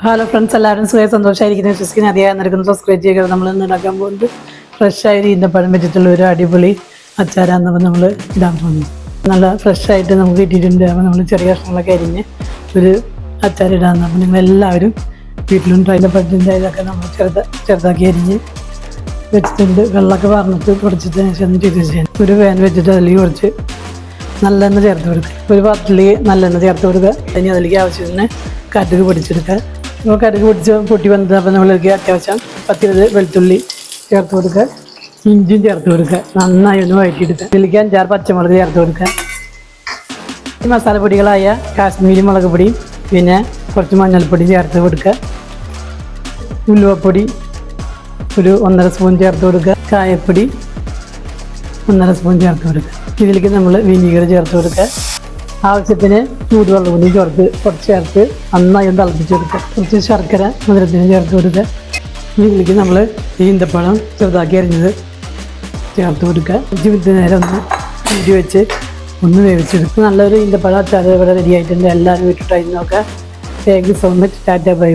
Hello friends, എല്ലാവരും സന്തോഷമായിരിക്കുന്ന വിശ്വസിക്കുന്ന അധികം നിൽക്കുന്ന സബ്സ്ക്രൈബ് ചെയ്യുക. നമ്മൾ ഇന്ന് ഉണ്ടാക്കാൻ പോകുന്നത് ഫ്രഷായി ഈന്തപ്പഴം വെച്ചിട്ടുള്ള ഒരു അടിപൊളി അച്ചാറാണ് നമ്മൾ ഇടാൻ പോകുന്നത്. നല്ല ഫ്രഷായിട്ട് നമുക്ക് കിട്ടിയിട്ടുണ്ട്. അപ്പോൾ നമ്മൾ ചെറിയ കഷ്ണങ്ങളൊക്കെ അരിഞ്ഞ് ഒരു അച്ചാറിടാന്ന്. അപ്പോൾ നിങ്ങളെല്ലാവരും വീട്ടിലും ഈന്തപ്പഴത്തിൻ്റെ ഇതൊക്കെ നമ്മൾ ചെറുതാക്കി അരിഞ്ഞ് വെച്ചിട്ടുണ്ട്. വെള്ളമൊക്കെ പറഞ്ഞിട്ട് കുറച്ചിട്ട് ശേഷം ചെയ്ത് ഒരു പാൻ വെച്ചിട്ട് അതിലേക്ക് കുറച്ച് നല്ലെണ്ണ ചേർത്ത് കൊടുക്കുക. ഒരു പാത്രത്തിലേക്ക് നല്ലെണ്ണ ചേർത്ത് കൊടുക്കുക. ഇനി അതിലേക്ക് ആവശ്യത്തിന് കടുക് പൊടിച്ചെടുക്കുക. നമ്മൾ കടുക് പൊട്ടി വന്നത്. അപ്പോൾ നമ്മൾക്ക് അത്യാവശ്യം 10 വെളുത്തുള്ളി ചേർത്ത് കൊടുക്കുക. ഇഞ്ചിയും ചേർത്ത് കൊടുക്കുക. നന്നായി ഒന്ന് വഴറ്റിയെടുക്കുക. ഇതിലേക്ക് 5-6 പച്ചമുളക് ചേർത്ത് കൊടുക്കുക. ഈ മസാലപ്പൊടികളായ കാശ്മീരി മുളക് പൊടി, പിന്നെ കുറച്ച് മഞ്ഞൾപ്പൊടി ചേർത്ത് കൊടുക്കുക. ഉലുവപ്പൊടി ഒരു 1.5 സ്പൂൺ ചേർത്ത് കൊടുക്കുക. കായപ്പൊടി 1.5 സ്പൂൺ ചേർത്ത് കൊടുക്കുക. ഇതിലേക്ക് നമ്മൾ വിനീഗർ ചേർത്ത് കൊടുക്കുക. ആവശ്യത്തിന് ചൂടുവെള്ളം കൂടി കുറച്ച് ചേർത്ത് നന്നായി ഒന്ന് തിളപ്പിച്ച് കൊടുക്കുക. കുറച്ച് ശർക്കര മധുരത്തിന് ചേർത്ത് കൊടുക്കുക. ഇതിലേക്ക് നമ്മൾ ഈന്തപ്പഴം ചെറുതാക്കി അരിഞ്ഞത് ചേർത്ത് കൊടുക്കുക. 5 മിനിറ്റ് നേരം ഒന്ന് ഊരി വെച്ച് ഒന്ന് വേവിച്ചെടുക്കുക. നല്ലൊരു ഈന്തപ്പഴം അച്ചാർ ഇവിടെ റെഡി ആയിട്ടുണ്ട്. എല്ലാവരും വീട്ടിൽ ട്രൈ നോക്കുക. Thank you so much. Tata by.